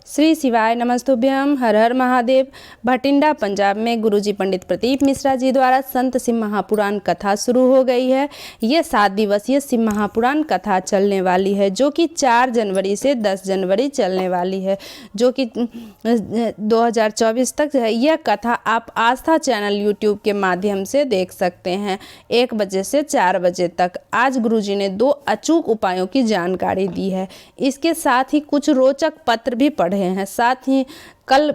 श्री शिवाय नमस्तुभ्यम। हर हर महादेव। भटिंडा पंजाब में गुरुजी पंडित प्रदीप मिश्रा जी द्वारा संत शिव महापुराण कथा शुरू हो गई है। ये 7 दिवसीय शिव महापुराण कथा चलने वाली है, जो कि 4 जनवरी से 10 जनवरी चलने वाली है, जो कि 2024 तक है। यह कथा आप आस्था चैनल यूट्यूब के माध्यम से देख सकते हैं 1 बजे से 4 बजे तक। आज गुरुजी ने 2 अचूक उपायों की जानकारी दी है। इसके साथ ही कुछ रोचक पत्र भी पढ़े हैं। साथ ही कल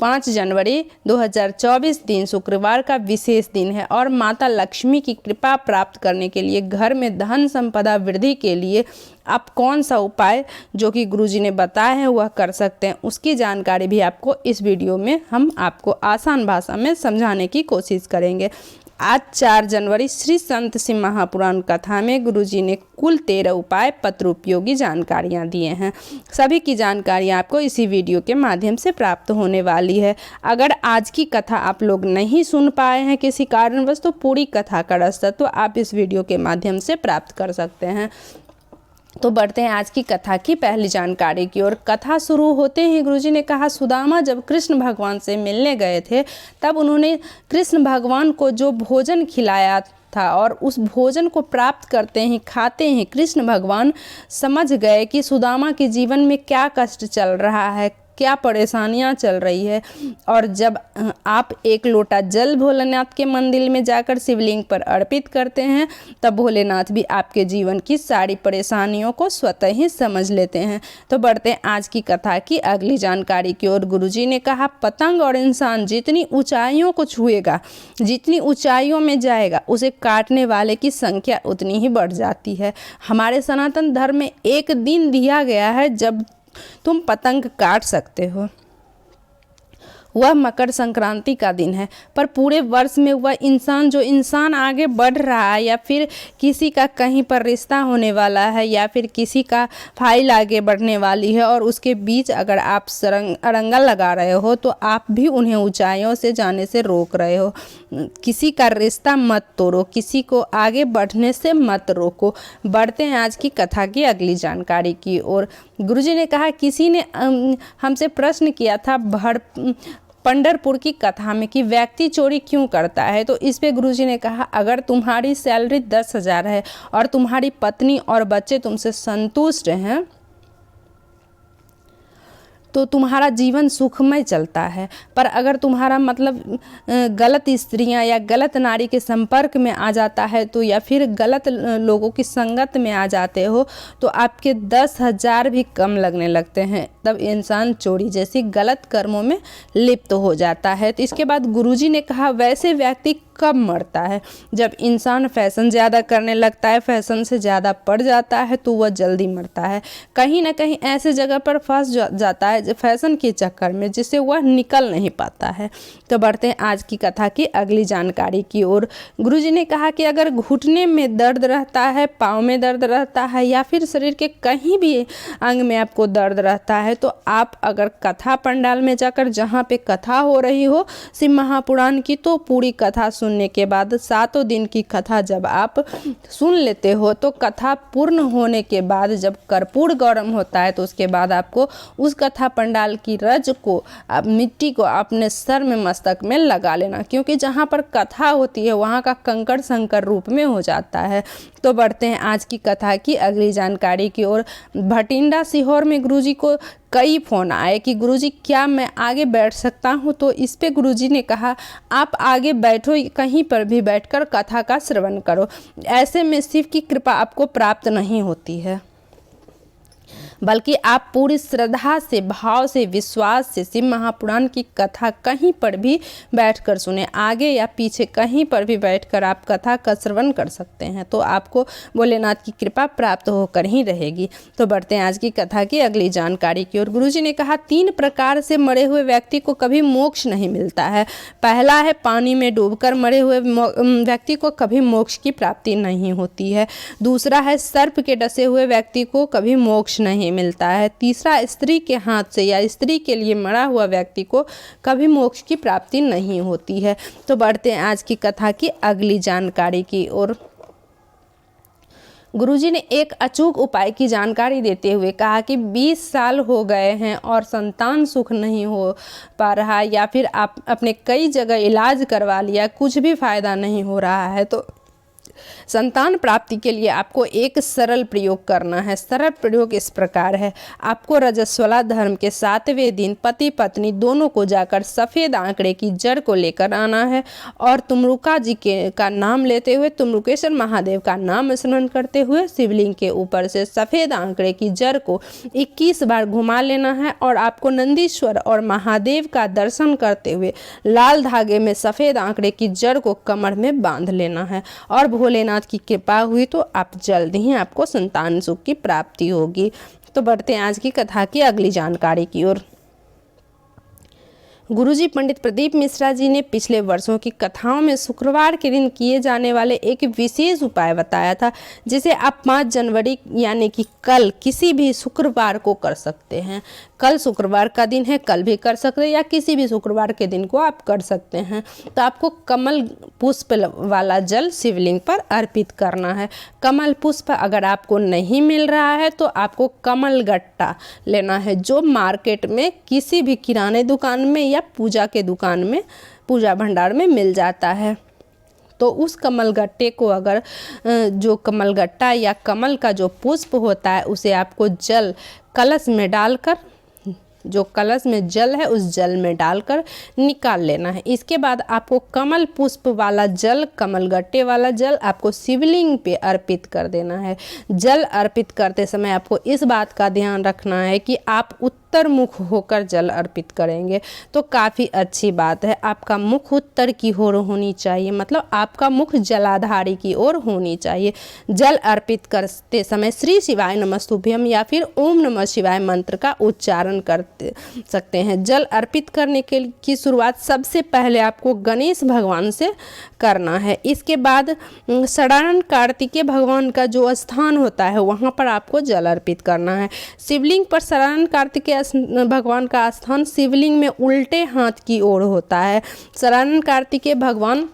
5 जनवरी 2024 दिन शुक्रवार का विशेष दिन है और माता लक्ष्मी की कृपा प्राप्त करने के लिए घर में धन संपदा वृद्धि के लिए आप कौन सा उपाय जो कि गुरुजी ने बताया है वह कर सकते हैं, उसकी जानकारी भी आपको इस वीडियो में हम आपको आसान भाषा में समझाने की कोशिश करेंगे। आज 4 जनवरी श्री संत शिव महापुराण कथा में गुरुजी ने कुल 13 उपाय पत्र उपयोगी जानकारियाँ दिए हैं। सभी की जानकारियाँ आपको इसी वीडियो के माध्यम से प्राप्त होने वाली है। अगर आज की कथा आप लोग नहीं सुन पाए हैं किसी कारणवश, तो पूरी कथा का रास्ता तो आप इस वीडियो के माध्यम से प्राप्त कर सकते हैं। तो बढ़ते हैं आज की कथा की पहली जानकारी की ओर। कथा शुरू होते ही गुरुजी ने कहा, सुदामा जब कृष्ण भगवान से मिलने गए थे तब उन्होंने कृष्ण भगवान को जो भोजन खिलाया था और उस भोजन को प्राप्त करते ही खाते ही कृष्ण भगवान समझ गए कि सुदामा के जीवन में क्या कष्ट चल रहा है, क्या परेशानियां चल रही है। और जब आप 1 लोटा जल भोलेनाथ के मंदिर में जाकर शिवलिंग पर अर्पित करते हैं, तब भोलेनाथ भी आपके जीवन की सारी परेशानियों को स्वतः ही समझ लेते हैं। तो बढ़ते हैं आज की कथा की अगली जानकारी की ओर। गुरुजी ने कहा, पतंग और इंसान जितनी ऊंचाइयों को छुएगा, जितनी ऊंचाइयों में जाएगा, उसे काटने वाले की संख्या उतनी ही बढ़ जाती है। हमारे सनातन धर्म में एक दिन दिया गया है जब तुम पतंग काट सकते हो, वह मकर संक्रांति का दिन है। पर पूरे वर्ष में वह इंसान आगे बढ़ रहा है, या फिर किसी का कहीं पर रिश्ता होने वाला है, या फिर किसी का फाइल आगे बढ़ने वाली है, और उसके बीच अगर आप अड़ंगा लगा रहे हो तो आप भी उन्हें ऊंचाइयों से जाने से रोक रहे हो। किसी का रिश्ता मत तोड़ो, किसी को आगे बढ़ने से मत रोको। बढ़ते हैं आज की कथा की अगली जानकारी की ओर। गुरुजी ने कहा, किसी ने हमसे प्रश्न किया था पंढरपुर की कथा में कि व्यक्ति चोरी क्यों करता है। तो इस पे गुरुजी ने कहा, अगर तुम्हारी सैलरी 10,000 है और तुम्हारी पत्नी और बच्चे तुमसे संतुष्ट हैं तो तुम्हारा जीवन सुखमय चलता है। पर अगर तुम्हारा मतलब गलत स्त्रियां या गलत नारी के संपर्क में आ जाता है तो, या फिर गलत लोगों की संगत में आ जाते हो, तो आपके 10,000 भी कम लगने लगते हैं। तब इंसान चोरी जैसी गलत कर्मों में लिप्त हो जाता है। तो इसके बाद गुरुजी ने कहा, वैसे व्यक्ति कब मरता है? जब इंसान फैशन ज़्यादा करने लगता है, फैशन से ज़्यादा पड़ जाता है, तो वह जल्दी मरता है। कहीं ना कहीं ऐसे जगह पर फंस जाता है फैशन के चक्कर में, जिससे वह निकल नहीं पाता है। तो बढ़ते हैं आज की कथा की अगली जानकारी की ओर। गुरुजी ने कहा कि अगर घुटने में दर्द रहता है, पाँव में दर्द रहता है, या फिर शरीर के कहीं भी अंग में आपको दर्द रहता है, तो आप अगर कथा पंडाल में जाकर जहाँ पे कथा हो रही हो शिव महापुराण की, तो पूरी कथा सुनने के बाद 7 दिन की कथा जब आप सुन लेते हो, तो कथा पूर्ण होने के बाद जब कर्पूर गौरम होता है, तो उसके बाद आपको उस कथा पंडाल की रज को, मिट्टी को अपने सर में मस्तक में लगा लेना, क्योंकि जहाँ पर कथा होती है वहाँ का कंकड़ संकर रूप में हो जाता है। तो बढ़ते हैं आज की कथा की अगली जानकारी की ओर। भटिंडा सीहोर में गुरुजी को कई फोन आए कि गुरुजी क्या मैं आगे बैठ सकता हूँ। तो इस पे गुरुजी ने कहा, आप आगे बैठो, कहीं पर भी बैठकर कथा का श्रवण करो। ऐसे में शिव की कृपा आपको प्राप्त नहीं होती है, बल्कि आप पूरी श्रद्धा से, भाव से, विश्वास से शिव महापुराण की कथा कहीं पर भी बैठकर सुने। आगे या पीछे कहीं पर भी बैठकर आप कथा का श्रवण कर सकते हैं, तो आपको भोलेनाथ की कृपा प्राप्त होकर ही रहेगी। तो बढ़ते हैं आज की कथा की अगली जानकारी की ओर। गुरुजी ने कहा, 3 प्रकार से मरे हुए व्यक्ति को कभी मोक्ष नहीं मिलता है। पहला है, पानी में डूबकर मरे हुए व्यक्ति को कभी मोक्ष की प्राप्ति नहीं होती है। दूसरा है, सर्प के डसे हुए व्यक्ति को कभी मोक्ष नहीं मिलता है। तीसरा, स्त्री के हाथ से या स्त्री के लिए मरा हुआ व्यक्ति को कभी मोक्ष की प्राप्ति नहीं होती है। तो बढ़ते हैं आज की कथा की अगली जानकारी की ओर। गुरुजी ने एक अचूक उपाय की जानकारी देते हुए कहा कि 20 साल हो गए हैं और संतान सुख नहीं हो पा रहा, या फिर आप अपने कई जगह इलाज करवा लिया, कुछ भी फायदा नहीं हो रहा है, तो संतान प्राप्ति के लिए आपको एक सरल प्रयोग करना है। सरल प्रयोग इस प्रकार है, आपको रजस्वला धर्म के 7वें दिन पति पत्नी दोनों को जाकर सफ़ेद आंकड़े की जड़ को लेकर आना है और तुमरुका जी का नाम लेते हुए, तुमरुकेश्वर महादेव का नाम स्मरण करते हुए शिवलिंग के ऊपर से सफ़ेद आंकड़े की जड़ को 21 बार घुमा लेना है और आपको नंदीश्वर और महादेव का दर्शन करते हुए लाल धागे में सफ़ेद आंकड़े की जड़ को कमर में बांध लेना है और भोलेनाथ की कृपा हुई तो आप जल्द ही आपको संतान सुख की प्राप्ति होगी। तो बढ़ते हैं आज की कथा की अगली जानकारी की ओर। गुरुजी पंडित प्रदीप मिश्रा जी ने पिछले वर्षों की कथाओं में शुक्रवार के दिन किए जाने वाले एक विशेष उपाय बताया था, जिसे आप 5 जनवरी यानी कि कल किसी भी शुक्रवार को कर सकते हैं। कल शुक्रवार का दिन है, कल भी कर सकते हैं या किसी भी शुक्रवार के दिन को आप कर सकते हैं। तो आपको कमल पुष्प वाला जल शिवलिंग पर अर्पित करना है। कमल पुष्प अगर आपको नहीं मिल रहा है तो आपको कमल गट्टा लेना है, जो मार्केट में किसी भी किराने दुकान में या पूजा के दुकान में, पूजा भंडार में मिल जाता है। तो उस कमल गट्टे को अगर जो कमल गट्टा या कमल का जो पुष्प होता है उसे आपको जल कलश में डालकर, जो कलश में जल है उस जल में डालकर निकाल लेना है। इसके बाद आपको कमल पुष्प वाला जल, कमल गट्टे वाला जल आपको शिवलिंग पे अर्पित कर देना है। जल अर्पित करते समय आपको इस बात का ध्यान रखना है कि आप उत्तर मुख होकर जल अर्पित करेंगे तो काफ़ी अच्छी बात है। आपका मुख उत्तर की ओर होनी चाहिए, मतलब आपका मुख जलाधारी की ओर होनी चाहिए। जल अर्पित करते समय श्री शिवाय नमस्तुभ्यम या फिर ओम नमः शिवाय मंत्र का उच्चारण कर सकते हैं। जल अर्पित करने की शुरुआत सबसे पहले आपको गणेश भगवान से करना है। इसके बाद षडानन कार्तिकेय भगवान का जो स्थान होता है वहाँ पर आपको जल अर्पित करना है। शिवलिंग पर षडानन कार्तिकेय भगवान का स्थान शिवलिंग में उल्टे हाथ की ओर होता है। षडानन कार्तिकेय भगवान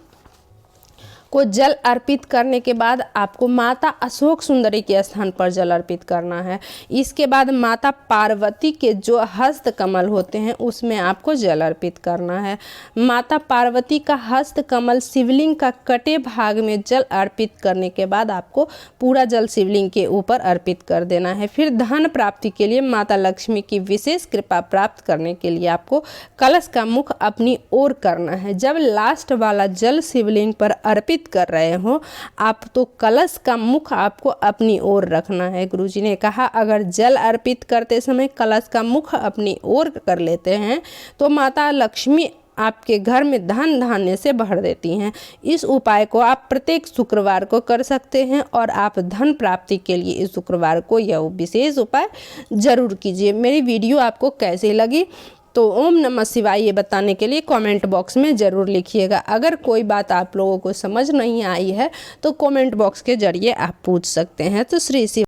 को जल अर्पित करने के बाद आपको माता अशोक सुंदरी के स्थान पर जल अर्पित करना है। इसके बाद माता पार्वती के जो हस्त कमल होते हैं उसमें आपको जल अर्पित करना है। माता पार्वती का हस्त कमल शिवलिंग का कटे भाग में जल अर्पित करने के बाद आपको पूरा जल शिवलिंग के ऊपर अर्पित कर देना है। फिर धन प्राप्ति के लिए माता लक्ष्मी की विशेष कृपा प्राप्त करने के लिए आपको कलश का मुख अपनी ओर करना है। जब लास्ट वाला जल शिवलिंग पर अर्पित कर रहे हो आप तो कलश का मुख आपको अपनी ओर रखना है। गुरुजी ने कहा अगर जल अर्पित करते समय कलश का मुख अपनी ओर कर लेते हैं तो माता लक्ष्मी आपके घर में धन धान्य से भर देती हैं। इस उपाय को आप प्रत्येक शुक्रवार को कर सकते हैं और आप धन प्राप्ति के लिए इस शुक्रवार को यह विशेष उपाय जरूर कीजिए। मेरी वीडियो आपको कैसी लगी तो ओम नमः शिवाय ये बताने के लिए कमेंट बॉक्स में ज़रूर लिखिएगा। अगर कोई बात आप लोगों को समझ नहीं आई है तो कमेंट बॉक्स के जरिए आप पूछ सकते हैं। तो श्री शिव